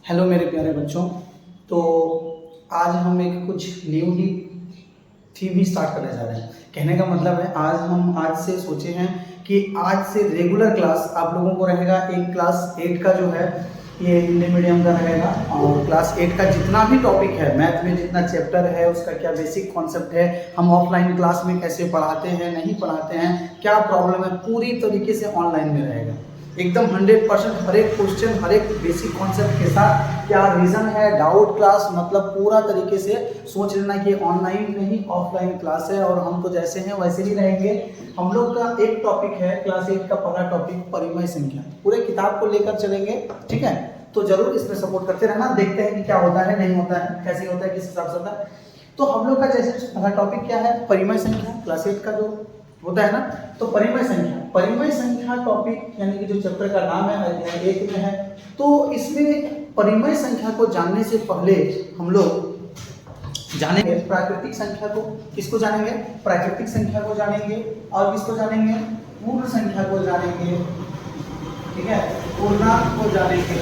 Hello मेरे प्यारे बच्चों। तो आज हम एक कुछ न्यू ही थीम स्टार्ट करने जा रहे हैं। कहने का मतलब है आज से सोचे हैं कि आज से रेगुलर क्लास आप लोगों को रहेगा। एक क्लास 8 का जो है ये हिंदी मीडियम का रहेगा और क्लास 8 का जितना भी टॉपिक है मैथ में जितना चैप्टर है उसका क्या बेसिक कॉन्सेप्ट है, हम ऑफलाइन क्लास में कैसे पढ़ाते हैं नहीं पढ़ाते हैं, क्या प्रॉब्लम है, पूरी तरीके से ऑनलाइन में रहेगा। एकदम 100% हर एक क्वेश्चन हर एक बेसिक कॉन्सेप्ट के साथ क्या रीज़न है, डाउट क्लास, मतलब पूरा तरीके से सोच लेना कि ऑनलाइन नहीं ऑफलाइन क्लास है और हम तो जैसे हैं वैसे ही रहेंगे। हम लोग का एक टॉपिक है क्लास 8 का पहला टॉपिक परिमेय संख्या, पूरे किताब को लेकर चलेंगे, ठीक है। तो जरूर इसमें सपोर्ट करते रहना, देखते हैं कि क्या होता है नहीं होता है, कैसे होता है, किस हिसाब से होता है। तो हम लोग का जैसे पहला टॉपिक क्या है, परिमेय संख्या, क्लास 8 का जो होता है ना। तो परिमेय संख्या टॉपिक यानी कि जो चैप्टर का नाम है अध्याय 1 में है। तो इसमें परिमेय संख्या को जानने से पहले हम लोग जानेंगे प्राकृतिक संख्या को। किसको जानेंगे? प्राकृतिक संख्या को जानेंगे। और किसको जानेंगे? पूर्ण संख्या को जानेंगे, ठीक है, पूर्णांक को जानेंगे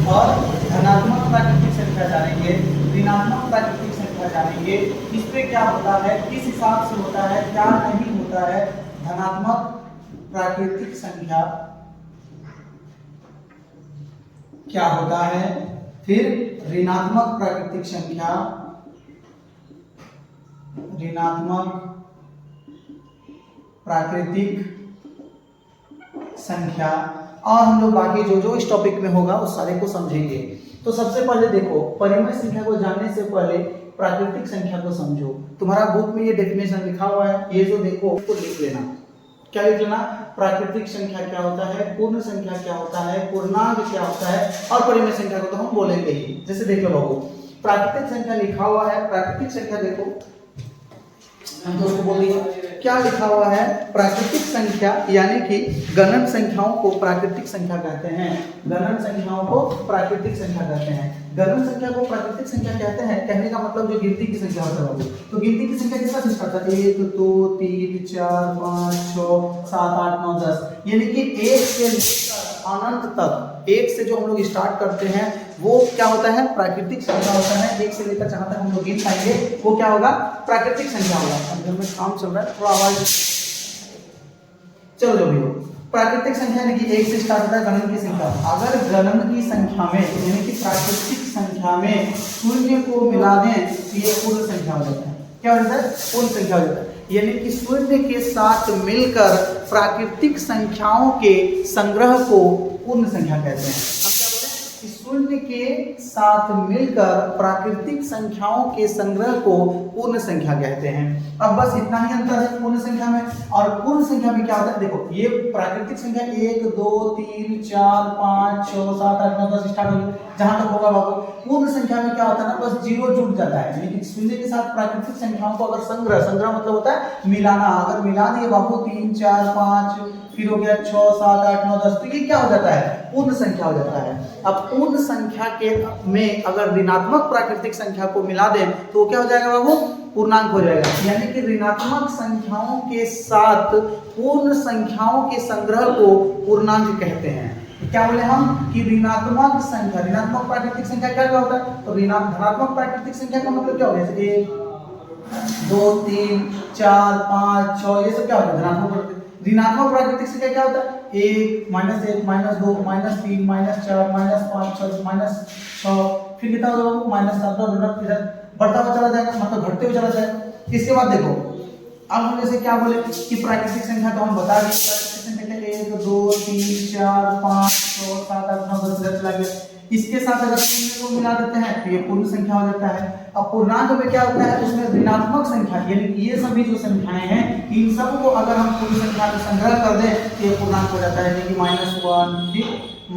और धनात्मक प्राकृतिक संख्या जानेंगे, ऋणात्मक प्राकृतिक संख्या जानेंगे। इस पे क्या होता है, किस हिसाब से होता है, क्या नहीं होता है। धनात्मक प्राकृतिक संख्या क्या होता है, फिर ऋणात्मक प्राकृतिक संख्या, ऋणात्मक प्राकृतिक संख्या, और हम लोग बाकी जो जो इस टॉपिक में होगा उस सारे को समझेंगे। तो सबसे पहले देखो, परिमेय संख्या को जानने से पहले प्राकृतिक संख्या को समझो। तुम्हारा बुक में ये डेफिनेशन लिखा हुआ है, ये जो देखो उसको लिख लेना। क्या लिख लेना? प्राकृतिक संख्या क्या होता है, पूर्ण संख्या क्या होता है, पूर्णांक क्या होता है, और परिमेय संख्या को तो हम बोलेंगे ही। जैसे देख लो बाबू, प्राकृतिक संख्या लिखा हुआ है, प्राकृतिक संख्या देखो हम तो उसको बोल दिए क्या लिखा हुआ है, प्राकृतिक संख्या यानी कि गणन संख्याओं को प्राकृतिक संख्या कहते हैं। गणन संख्याओं को प्राकृतिक संख्या कहते हैं। गणन संख्या को प्राकृतिक संख्या कहते हैं, कहने का मतलब जो गिनती की संख्या होता है। तो गिनती की संख्या किसका से स्टार्ट होता है? 1 2 3 4 5 6 7 8 9 10, यानी कि 1 से लेकर अनंत तक, 1 से जो हम लोग स्टार्ट करते हैं वो क्या होता है, प्राकृतिक संख्या होता है। 1 से लेकर जहां तक हम लोग गिन पाएंगे वो क्या होगा, प्राकृतिक संख्या होगा। अब घर में काम चल रहा है, थोड़ा आवाज, चलो जो भी हो। प्राकृतिक संख्या यानी कि 1 से स्टार्ट होता है गणन की संख्या। अगर गणन की संख्या में यानी कि प्राकृतिक संख्या में शून्य को मिला दें तो ये पूर्ण संख्या हो जाता है। क्या हो जाता है? पूर्ण संख्या हो जाता है। यानी कि शून्य के साथ मिलकर प्राकृतिक संख्याओं के संग्रह को पूर्ण संख्या कहते हैं। हम क्या बोले कि शून्य के साथ मिलकर प्राकृतिक संख्याओं के संग्रह को पूर्ण संख्या कहते हैं। अब बस इतना ही अंतर है पूर्ण संख्या में और पूर्ण संख्या में क्या होता है। देखो ये प्राकृतिक संख्या 1 2 3 4 5 6 7 8 9 10 स्टार्ट हो जहां तक होगा बाबू। पूर्ण संख्या में क्या होता है ना, बस 0 जुड़ जाता है। यानी कि शून्य के साथ प्राकृतिक संख्याओं को अगर संग्रह मतलब होता है मिलाना, अगर मिला दिए बाबू 3 4 5 फिर हो गया 6 7 8 9 10, तो ये क्या हो जाता है, पूर्ण संख्या हो जाता है। अब पूर्ण संख्या के में अगर ऋणात्मक प्राकृतिक संख्या को मिला दें तो क्या हो जाएगा बाबू, पूर्णांक हो जाएगा। यानी कि ऋणात्मक संख्याओं के साथ पूर्ण संख्याओं के संग्रह को पूर्णांक कहते हैं। क्या बोले हम कि ऋणात्मक संख्या, ऋणात्मक प्राकृतिक संख्या क्या होता है, तो धनात्मक प्राकृतिक संख्या का मतलब क्या हो गया, 1 2 3 4 5 6, ये सब क्या होता है धनात्मक। ऋणात्मक प्राकृतिक संख्या क्या होता है, 1 -1 -2 -3 -4 -5 -6, फिर कितना होगा -7 बढ़ता हुआ चला जाएगा, मतलब घटते हुए चला जाएगा। इसके बाद देखो अब हम जैसे क्या बोले कि प्राकृतिक संख्या तो हम बता दिए, प्राकृतिक संख्या 1 2 3 4 5 6 7 8 9 10 चला गया। इसके साथ अगर शून्य को मिला देते हैं तो ये पूर्ण संख्या हो जाता है। अब पूर्णांक में क्या होता है, उसमें ऋणात्मक संख्या यानी कि ये सभी जो संख्याएं हैं इन सब को अगर हम पूर्ण संख्या में संग्रह कर दें तो ये पूर्णांक हो जाता है। यानी कि -1 फिर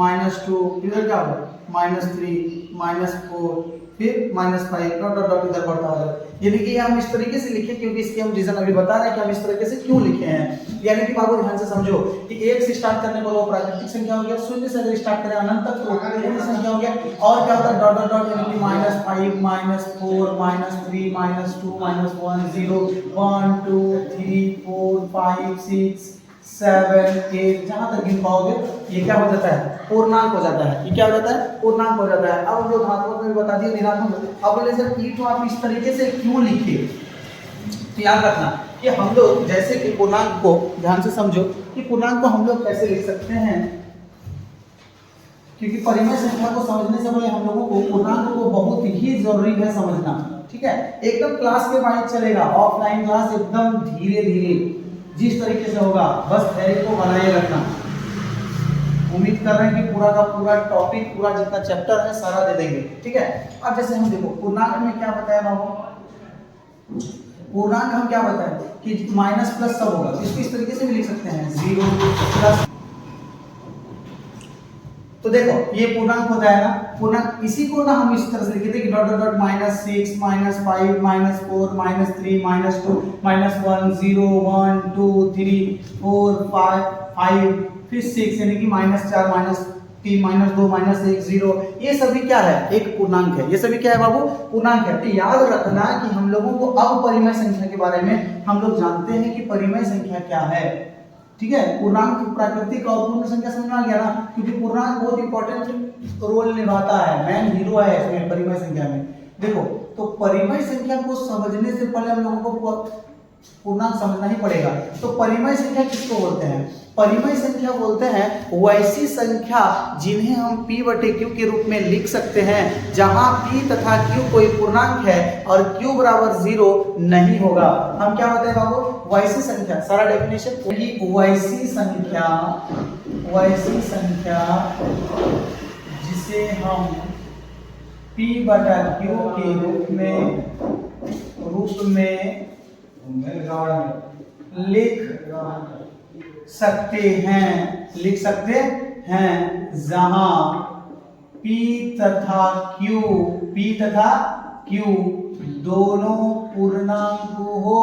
-2 इधर क्या होगा -3 -4 फिर -5 डॉट डॉट डॉट इधर बढ़ता होगा। यानी कि हम इस तरीके से लिखे क्योंकि इसकी हम रीजन अभी बता रहे हैं कि हम इस तरीके से क्यों लिखे हैं। यानी कि बाबू ध्यान से समझो कि 1 से स्टार्ट करने पर वो प्राकृतिक संख्या हो गया, शून्य से अगर स्टार्ट करें अनंत तक तो पूर्ण संख्या हो गया। और क्या होता है डॉट डॉट डॉट यानी कि -5 -4 -3 -2 -1 0 1 2 3 4 5 6 7 8 जहां तक गिन पाओगे ये क्या हो जाता है, पूर्णांक हो जाता है। ये क्या हो जाता है, पूर्णांक हो जाता है। अब जो धात्मक में बता दिया ऋणात्मक, अब बोले सर e तो आप इस तरीके से क्यों लिखे, तो याद रखना कि हम लोग जैसे कि पूर्णांक को ध्यान से समझो कि पूर्णांक को हम लोग कैसे लिख सकते हैं, क्योंकि परिमेय संख्या को समझने से पहले हम लोगों को पूर्णांक को बहुत ही जरूरी है समझना। ठीक है, एकदम क्लास के वाइज चलेगा, ऑफलाइन क्लास एकदम धीरे धीरे जिस तरीके से होगा, बस धैर्य को बनाए रखना। उम्मीद कर रहे हैं कि पूरा का पूरा टॉपिक, पूरा जितना चैप्टर है सारा दे देंगे। ठीक है, अब जैसे हम देखो पूर्णांक में क्या बताया बाबू, पूर्णांक हम क्या बताएं कि माइनस प्लस सब होगा, इसको इस तरीके से भी लिख सकते हैं 0 प्लस। तो देखो ये पूर्णांक होता है ना, पूर्णांक इसी को ना हम इस तरह से लिखते हैं कि डॉट डॉट डॉट -6 -5 -4 -3 -2 -1 0 1 2 3 4 5 फिर 6 यानी कि -4 -3 -2 -1 0, ये सभी क्या है, एक पूर्णांक है। ये सभी क्या है बाबू, पूर्णांक है। तो याद रखना कि हम लोगों को अब परिमेय संख्या के बारे में हम लोग जानते हैं कि परिमेय संख्या क्या है। ठीक है, पूर्णांक प्राकृतिक और पूर्ण संख्या समझ में आ गया ना, क्योंकि पूर्णांक बहुत इंपॉर्टेंट रोल निभाता है, मेन हीरो है इसमें परिमेय संख्या में। देखो तो परिमेय संख्या को समझने से पहले हम लोगों को पूर्णांक समझना ही पड़ेगा। तो परिमेय संख्या किसको बोलते हैं, परिमेय संख्या बोलते हैं वैसी संख्या जिन्हें हम p/q के रूप में लिख सकते हैं जहां p तथा q कोई पूर्णांक है और q बराबर 0 नहीं होगा। हम क्या बताए बाबू, वैसी संख्या, सारा डेफिनेशन वैसी संख्या जिसे हम p/q के रूप में लिख सकते हैं जहां p तथा q दोनों पूर्णांक हो,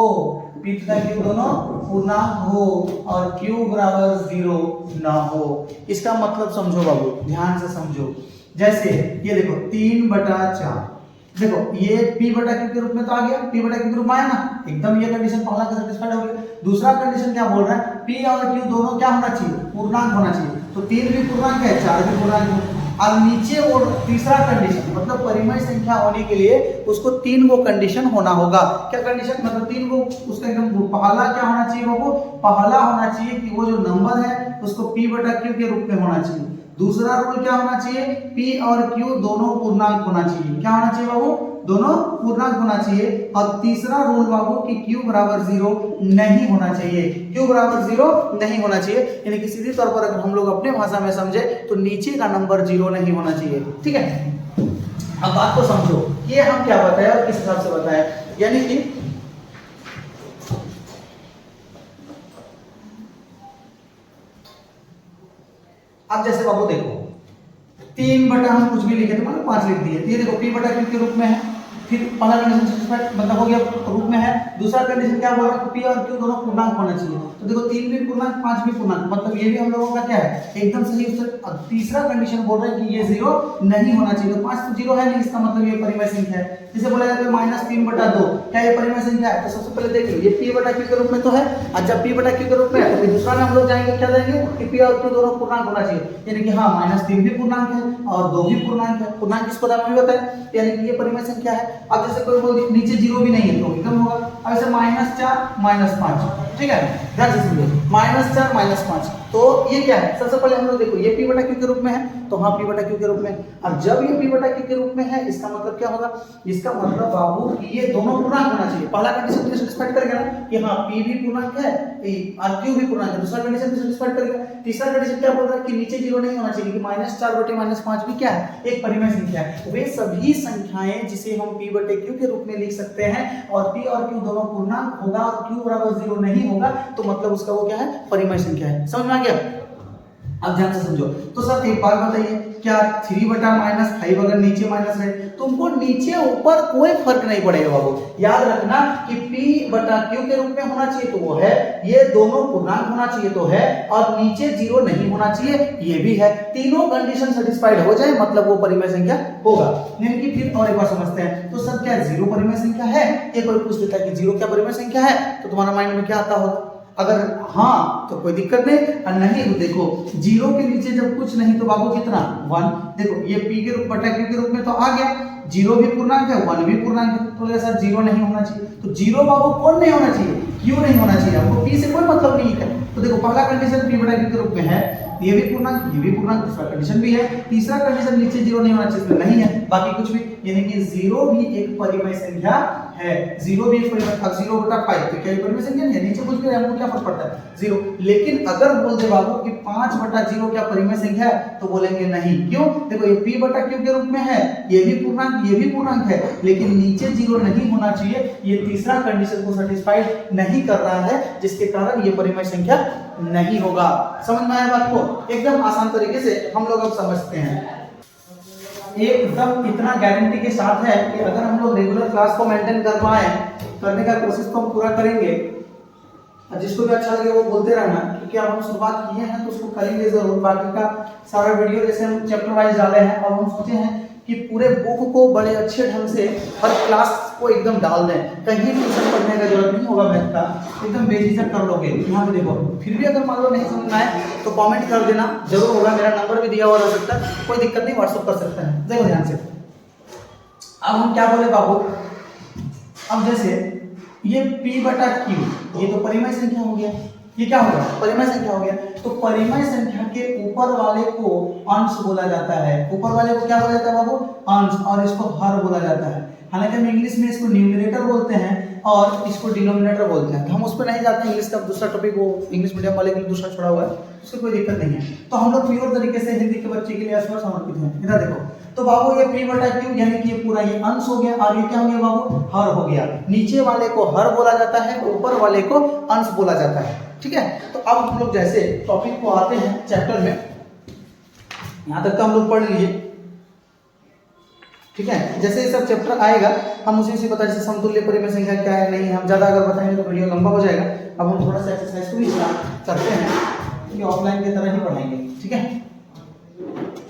p तथा q दोनों पूर्णांक हो और q बराबर 0 ना हो। इसका मतलब समझो बाबू, ध्यान से समझो। जैसे ये देखो 3/4, देखो ये p/q के रूप में तो आ गया, p/q के रूप में आया ना, एकदम ये कंडीशन पहला का सेटिस्फाइड हो गया। दूसरा कंडीशन क्या बोल रहा है, p और q दोनों क्या होना चाहिए, पूर्णांक होना चाहिए। तो 3 भी पूर्णांक है, 4 भी पूर्णांक है। और नीचे वो तीसरा कंडीशन, मतलब परिमेय संख्या होने के लिए उसको 3 गो कंडीशन होना होगा। क्या कंडीशन, मतलब 3 गो उसका एकदम पहला क्या होना चाहिए वो, पहला होना चाहिए कि वो जो नंबर है उसको p/q के रूप में होना चाहिए। दूसरा रूल क्या होना चाहिए, p और q दोनों पूर्णांक होना चाहिए। क्या होना चाहिए बाबू, दोनों पूर्णांक होना चाहिए। और तीसरा रूल बाबू कि q बराबर 0 नहीं होना चाहिए, q बराबर 0 नहीं होना चाहिए। यानी कि सीधी तौर पर अगर हम लोग अपने भाषा में समझे तो नीचे का नंबर 0 नहीं होना चाहिए। ठीक है, अब बात को समझो, ये हम क्या बताया और किस हिसाब से बताया। यानी कि अब जैसे बाबू देखो 3 हम कुछ भी लिखे थे, मतलब 5 लिख दिए, ये देखो p/q के रूप में है। फिर पहला कंडीशन सेटिस्फाइड मतलब हो गया, रूप में है। दूसरा कंडीशन क्या बोल रहा है, p और q दोनों पूर्णांक होना चाहिए। तो देखो 3 भी पूर्णांक, 5 भी पूर्णांक, मतलब ये भी हम लोगों का क्या है, एकदम सही उत्तर। तीसरा कंडीशन बोल रहा है कि ये 0 नहीं होना चाहिए। तो 5 तो 0 है नहीं, इसका मतलब ये परिमेय संख्या है। जैसे बोला जाता है -3/2, क्या ये परिमेय संख्या है? तो सबसे पहले देख लो ये p/q के रूप में तो है, और जब p/q के रूप में है तो फिर दूसरा में हम लोग जाएंगे, क्या जाएंगे कि p और q दोनों पूर्णांक होना चाहिए। यानी कि हाँ -3 भी पूर्णांक है और 2 भी पूर्णांक है। पूर्णांक किसको नाम भी बताया, यानी कि ये परिमेय संख्या है। अब जैसे कोई नीचे 0 भी नहीं है तो एकदम होगा। अब ऐसे -4 -5, ठीक है, ध्यान से समझो, -4 -5, तो ये क्या है, सबसे पहले हम लोग देखो ये p/q के रूप में है, तो हाँ p/q के रूप में। अब जब ये p/q के रूप में है, इसका मतलब क्या होगा, इसका मतलब बाबू कि ये दोनों पूर्णांक होना चाहिए। पहला कंडीशन तो सेटिस्फाइड कर गया ना कि हाँ p भी पूर्णांक है और q भी पूर्णांक है। दूसरा कंडीशन तो सेटिस्फाइड कर गया। तीसरा कंडीशन क्या बोल रहा है कि नीचे 0 नहीं होना चाहिए, कि -4/-5 भी क्या है, एक परिमेय संख्या है। वे सभी संख्याएं जिसे हम p/q के रूप में लिख सकते हैं और p और q दोनों पूर्णांक होगा और q बराबर 0 नहीं होगा, तो मतलब उसका वो क्या है, परिमेय संख्या है। समझ में आ गया? अब ध्यान से समझो। तो सर एक बात बताइए, क्या 3/-5 अगर नीचे माइनस है, तुमको नीचे ऊपर कोई फर्क नहीं पड़ेगा बाबू। याद रखना कि p/q के रूप में होना चाहिए तो वो है, ये दोनों पूर्णांक होना चाहिए तो है, और नीचे 0 नहीं होना चाहिए ये भी है। तीनों कंडीशन सेटिस्फाइड हो जाए मतलब वो परिमेय संख्या होगा। यानी कि फिर और एक बार समझते हैं, तो सर क्या 0 परिमेय संख्या है? एक बार पूछ लेता है कि 0 क्या परिमेय संख्या है, तो तुम्हारा माइंड में क्या आता होगा? अगर हाँ तो कोई दिक्कत नहीं, और नहीं तो देखो जीरो के नीचे जब कुछ नहीं तो बाबू कितना 1, देखो ये p के रूप बटा q के रूप में तो आ गया, जीरो भी पूर्णांक है 1 भी पूर्णांक है, तो सर जीरो नहीं होना चाहिए, तो जीरो बाबू कौन नहीं होना चाहिए, q नहीं होना चाहिए, हमको p से कोई मतलब नहीं है। तो देखो पहला कंडीशन p बटा q के रूप में है, ये भी पूर्णांक ये भी पूर्णांक, दूसरा कंडीशन भी है, तीसरा कंडीशन नीचे जीरो नहीं होना चाहिए, नहीं है, बाकी कुछ भी, यानी कि जीरो भी एक परिमेय संख्या है, जीरो भी एक परिमेय, अब 0/5 तो क्या ये परिमेय संख्या नहीं है, नीचे कुछ भी हमको क्या फर्क पड़ता है जीरो। लेकिन अगर बोल दे बाबू कि 5/0 क्या परिमेय संख्या है, तो बोलेंगे नहीं, क्यों, देखो ये p बटा q के रूप में है, ये भी पूर्णांक है, लेकिन नीचे जीरो नहीं होना चाहिए, ये तीसरा कंडीशन को सेटिस्फाइड नहीं कर रहा है, जिसके कारण ये परिमेय संख्या नहीं होगा। समझ में आया बात को, एकदम आसान तरीके से हम लोग अब समझते हैं, एकदम इतना गारंटी के साथ है कि अगर हम लोग रेगुलर क्लास को मेंटेन कर पाए, करने का कोशिश तो हम पूरा करेंगे, जिसको भी अच्छा लगे वो बोलते रहना, क्योंकि अब हम शुरुआत किए हैं तो उसको करेंगे जरूर। बाकी का सारा वीडियो जैसे हम चैप्टर वाइज डाले हैं, अब हम सोचे हैं कि पूरे बुक को बड़े अच्छे ढंग से हर क्लास को एकदम डाल दें, कहीं ट्यूशन पढ़ने का जरूरत नहीं होगा, मैथ का एकदम बेझिझक कर लोगे। यहाँ पे देखो, फिर भी अगर मान लो नहीं समझ में आए तो कमेंट कर देना, जरूर होगा, मेरा नंबर भी दिया हुआ रह सकता है, कोई दिक्कत नहीं, व्हाट्सअप कर सकते हैं। देखो ध्यान से, अब हम क्या बोले बाबू, अब जैसे ये p बटा q ये तो परिमेय संख्या हो गया, ये क्या होगा, परिमेय संख्या हो गया, तो परिमेय संख्या के ऊपर वाले को अंश बोला जाता है, ऊपर वाले को क्या बोला जाता है बाबू, अंश, और इसको हर बोला जाता है। हालांकि हम इंग्लिश में इसको न्यूमरेटर बोलते हैं और इसको डिनोमिनेटर बोलते हैं, तो हम उस पर नहीं जाते हैं, इंग्लिश का दूसरा टॉपिक वो इंग्लिश मीडियम वाले के लिए दूसरा छोड़ा हुआ है, उससे कोई दिक्कत नहीं है। तो हम लोग प्योर तरीके से हिंदी के बच्चे के लिए समर्पित हैं। इधर देखो, तो बाबू ये p बटा q यानी कि ये पूरा ये अंश हो गया, और ये क्या हो गया बाबू, हर हो गया, नीचे वाले को हर बोला जाता है, ऊपर वाले को अंश बोला जाता है, ठीक है। तो अब हम लोग जैसे टॉपिक को आते हैं चैप्टर में, यहाँ तक तो हम लोग पढ़ लिए, ठीक है। जैसे ये सब चैप्टर आएगा हम उसी से बता, जैसे समतुल्य परिमेय संख्या क्या है, नहीं हम ज़्यादा अगर बताएंगे तो वीडियो लंबा हो जाएगा। अब हम थोड़ा सा एक्सरसाइज को भी स्टार्ट करते हैं, क्योंकि ऑफलाइन की तरह ही पढ़ाएंगे, ठीक है।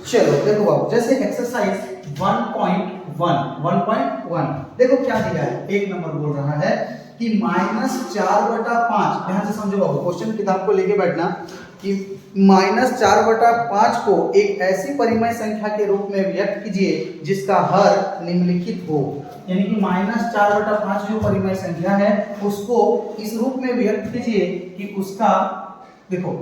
चलो देखो बाबू, जैसे एक्सरसाइज 1.1 देखो क्या दिया है, एक नंबर बोल रहा है कि -4/5, ध्यान से समझो बाबू, क्वेश्चन किताब को लेके बैठना, कि -4/5 को एक ऐसी परिमेय संख्या के रूप में व्यक्त कीजिए जिसका हर निम्नलिखित हो, यानी कि -4/5 जो परिमेय संख्या है उसको इस रूप में व्यक्त कीजिए कि उसका, देखो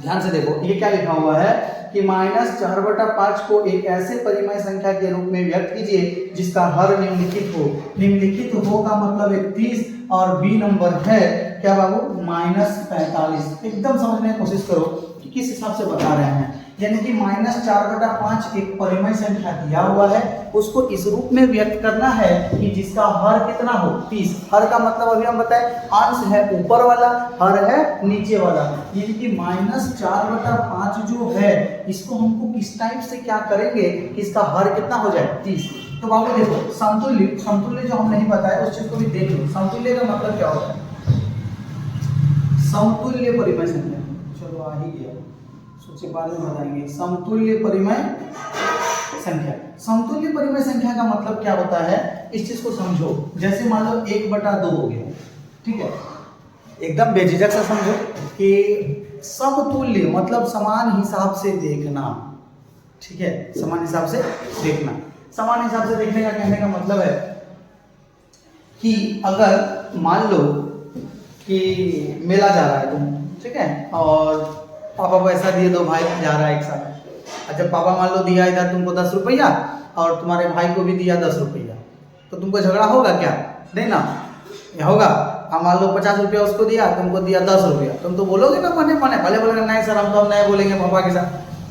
ध्यान से देखो ये क्या लिखा हुआ है कि -4/5 को एक ऐसे परिमेय संख्या के रूप में व्यक्त कीजिए जिसका हर निम्नलिखित हो। निम्नलिखित हो का मतलब 31 और बी नंबर है क्या बाबू, -45। एकदम समझने की कोशिश करो कि किस हिसाब से बता रहे हैं, यानी कि -4/5 एक परिमेय संख्या दिया हुआ है, उसको इस रूप में व्यक्त करना है कि जिसका हर कितना हो, 30। हर का मतलब अभी हम बताएं, अंश है ऊपर वाला, हर है नीचे वाला, यानी कि -4/5 जो है इसको हमको किस टाइप से क्या करेंगे कि इसका हर कितना हो जाए, 30। तो बाबू देखो, समतुल्य जो हम नहीं बताए उस चीज को भी देख लो। समतुल्य का मतलब क्या होता है, समतुल्य परिमेय संख्या, चलो आ ही गया, सोचे बाद में बताएंगे। समतुल्य परिमेय संख्या, समतुल्य परिमेय संख्या का मतलब क्या होता है, इस चीज को समझो। जैसे मान लो 1/2 हो गया, ठीक है, एकदम बेझिझक से समझो कि समतुल्य मतलब समान हिसाब से देखना, ठीक है, समान हिसाब से देखना। समान हिसाब से देखने का कहने का मतलब है कि अगर मान लो कि मेला जा रहा है तुम, ठीक है, और पापा पैसा दिए, दो भाई जा रहा है एक साथ, जब पापा मान लो दिया इधर तुमको 10 रुपया और तुम्हारे भाई को भी दिया 10 रुपया, तो तुमको झगड़ा होगा क्या, नहीं ना, होगा। अब मान लो 50 रुपया उसको दिया, तुमको दिया 10 रुपया, तुम तो बोलोगे ना मने भले बोलेंगे नहीं सर हम तो नहीं बोलेंगे पापा के साथ,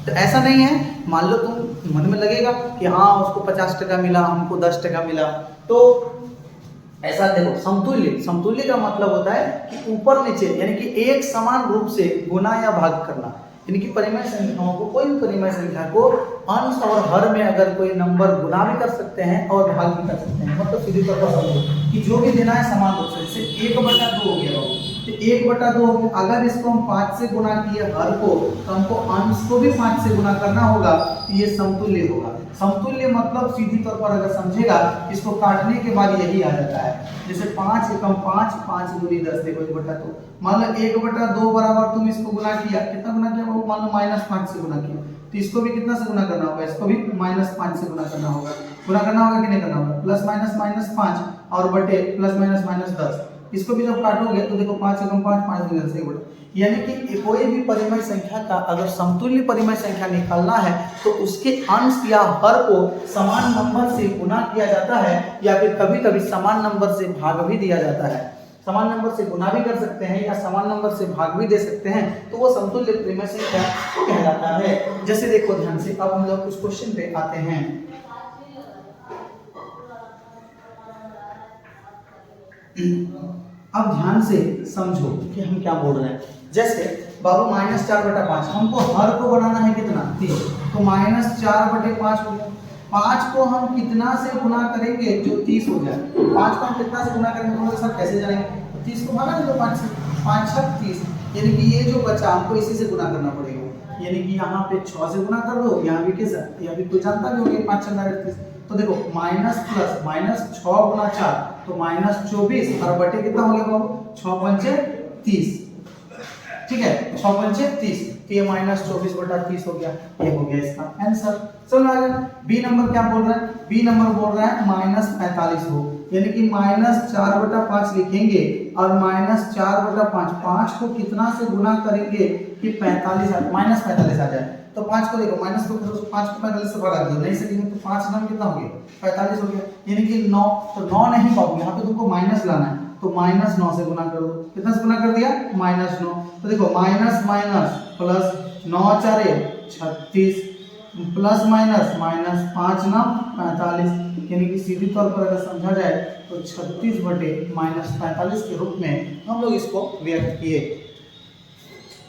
तो ऐसा नहीं है। मान लो तुम मन में लगेगा कि हाँ उसको 50 टका मिला, हमको 10 टका मिला, तो ऐसा देखो। समतुल्य का मतलब होता है कि ऊपर नीचे, यानी कि एक समान रूप से गुना या भाग करना, यानी कि परिमेय संख्याओं को, कोई भी परिमेय संख्या को अंश और हर में अगर कोई नंबर गुना भी कर सकते हैं और भाग भी कर सकते हैं, मतलब सीधी तौर पर समझो कि जो भी देना है समान रूप से। जैसे 1/2 हो गया, तो 1/2 हो गया। अगर इसको हम 5 से गुना किए हर को, तो हमको अंश को भी 5 से गुना करना होगा, तो ये समतुल्य होगा। समतुल्य मतलब सीधी तौर पर अगर समझेगा, इसको काटने के बाद यही आ जाता है। जैसे 5 एकम 5, 5 दूनी 10, देखो 1/2। मान लो 1/2 बराबर तुम इसको गुना किया, कितना गुना किया, मान लो -5 से गुना किया, तो इसको भी कितना से गुना करना होगा, इसको भी -5 से गुना करना होगा। गुना करना होगा कि नहीं करना होगा, प्लस माइनस -5 और बटे प्लस माइनस 10। इसको भी जब काटोगे तो देखो 5 एकम 5, 5 दूनी 10, 1/2। यानी कि कोई भी परिमेय संख्या का अगर समतुल्य परिमेय संख्या निकालना है, तो उसके अंश या हर को समान नंबर से गुना किया जाता है, या फिर कभी कभी समान नंबर से भाग भी दिया जाता है। समान नंबर से गुना भी कर सकते हैं या समान नंबर से भाग भी दे सकते हैं, तो वो समतुल्य परिमेय संख्या कहलाता है। जैसे देखो ध्यान से, अब हम लोग कुछ क्वेश्चन पे आते हैं। अब ध्यान से समझो कि हम क्या बोल रहे हैं। जैसे बाबू -4/5, हमको हर को बनाना है कितना, 3, तो -4/5 हो गया। 5 को हम कितना से गुना करेंगे जो 30 हो जाए। 5 को हम कितना से गुना करेंगे, हमारे साथ कैसे जाएंगे, तो 30 को भागा दो 5 से, 5 6 30, यानी कि ये जो बचा हमको इसी से गुना करना पड़ेगा। यानी कि यहाँ पे 6 से गुना कर दो, यहाँ भी किस, यहाँ भी कोई जानता भी होगा 5 6 30। तो देखो माइनस प्लस -6 गुना 4, तो -24 और बटे कितना हो गया बाबू, 6 पंचे 30, ठीक है, 6 पंचे 30, तो ये -24/30 हो गया। ये हो गया इसका आंसर। चलो आगे बी नंबर क्या बोल रहा है, बी नंबर बोल रहा है -45 हो, यानी कि -4/5 लिखेंगे और -4/5, 5 को कितना से गुना करेंगे कि 45 -45 आ जाए। तो 5 को देखो, माइनस को 5 को 45 से भगा दो, नहीं सकेंगे तो 5 9 कितना हो गया, 45 हो गया। यानी कि 9, तो 9 नहीं बाबू, यहाँ पे तुमको माइनस लाना है, तो -9 से गुना कर दो। कितना से गुना कर दिया, -9। तो देखो माइनस प्लस 9 4 36 प्लस माइनस -5 9 45, यानी कि सीधी तौर पर अगर समझा जाए तो 36/-45 के रूप में हम लोग इसको व्यक्त किए।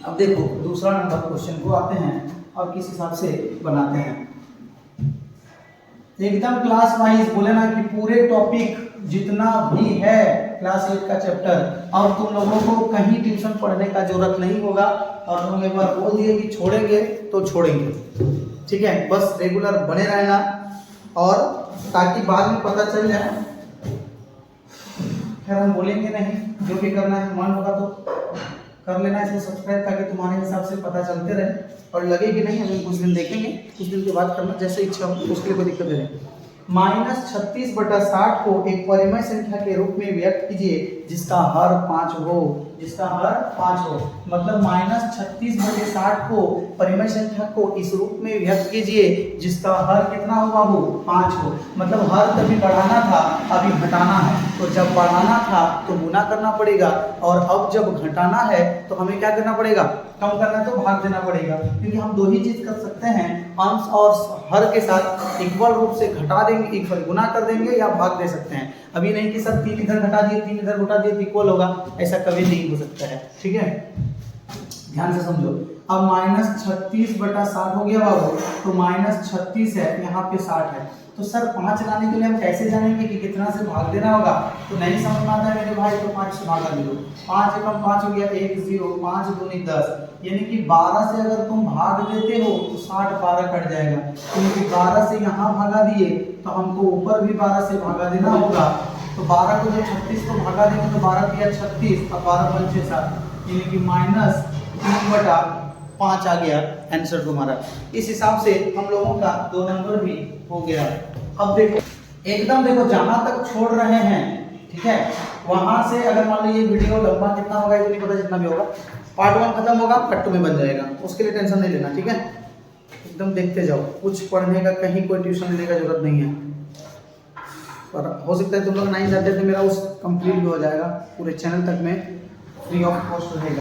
अब देखो दूसरा नंबर क्वेश्चन को आते हैं और किस हिसाब से बनाते हैं। एकदम क्लास वाइज बोले ना कि पूरे टॉपिक जितना भी है क्लास 8 का चैप्टर, और तुम लोगों को कहीं ट्यूशन पढ़ने का जरूरत नहीं होगा। और तुम एक बार बोल दिए कि छोड़ेंगे तो छोड़ेंगे, ठीक है, बस रेगुलर बने रहना, और ताकि बाद में पता चल जाए। खैर हम बोलेंगे नहीं, जो भी करना है मन होगा तो कर लेना इसको सब्सक्राइब, ताकि तुम्हारे हिसाब से पता चलते रहे और लगे कि नहीं अभी कुछ दिन देखेंगे, कुछ दिन के बाद करना, जैसे इच्छा हो, उसके लिए कोई दिक्कत नहीं। -36/60 को एक परिमेय संख्या के रूप में व्यक्त कीजिए जिसका हर 5 हो, जिसका हर 5 हो। मतलब -36/60 को परिमेय संख्या को इस रूप में व्यक्त कीजिए जिसका हर कितना हो बाबू, 5 हो। मतलब हर कभी बढ़ाना था, अभी घटाना है, तो जब बढ़ाना था तो गुना करना पड़ेगा, और अब जब घटाना है तो हमें क्या करना पड़ेगा, कम करना है तो भाग देना पड़ेगा। क्योंकि हम 2 ही चीज कर सकते हैं, अंश और हर के साथ इक्वल रूप से घटा देंगे, इक्वल गुना कर देंगे या भाग दे सकते हैं। अभी नहीं कि सर 3 इधर घटा दिए 3 इधर घटा दिए इक्वल होगा, ऐसा कभी नहीं हो सकता है, ठीक है, ध्यान से समझो। अब -36/60 हो गया बाबू, तो -36 है, यहाँ पे 60 है, तो सर 5 लाने के लिए हम कैसे जानेंगे कि कितना से भाग देना होगा, तो नहीं समझ में आता है मेरे भाई, तो 5 से भागा दे दो। 5 एकम 5 हो गया, 1 0, 5 दूनी 10, यानी कि 12 से अगर तुम भाग देते हो तो 60 12 कट जाएगा, क्योंकि 12 से यहाँ भागा दिए तो हमको ऊपर भी 12 से भागा देना होगा। तो 12 को जब 36 को भागा देंगे तो 12 दिया 36 और 12 पंचे 7, यानी कि -3/5 आ गया आंसर तुम्हारा। इस हिसाब से हम लोगों का 2 नंबर भी हो गया। अब देखो एकदम देखो जहां तक छोड़ रहे हैं, ठीक है, वहां से अगर मान लो ये वीडियो लंबा कितना होगा ये नहीं पता, जितना भी होगा पार्ट 1 खत्म होगा, पार्ट 2 में बन जाएगा, उसके लिए टेंशन नहीं लेना, ठीक है, एकदम देखते जाओ, कुछ पढ़ने का कहीं कोई ट्यूशन लेने का जरूरत नहीं है। पर हो सकता है तुम लोग नहीं जाते तो मेरा उस कंप्लीट भी हो जाएगा, पूरे चैनल तक में फ्री ऑफ कॉस्ट रहेगा।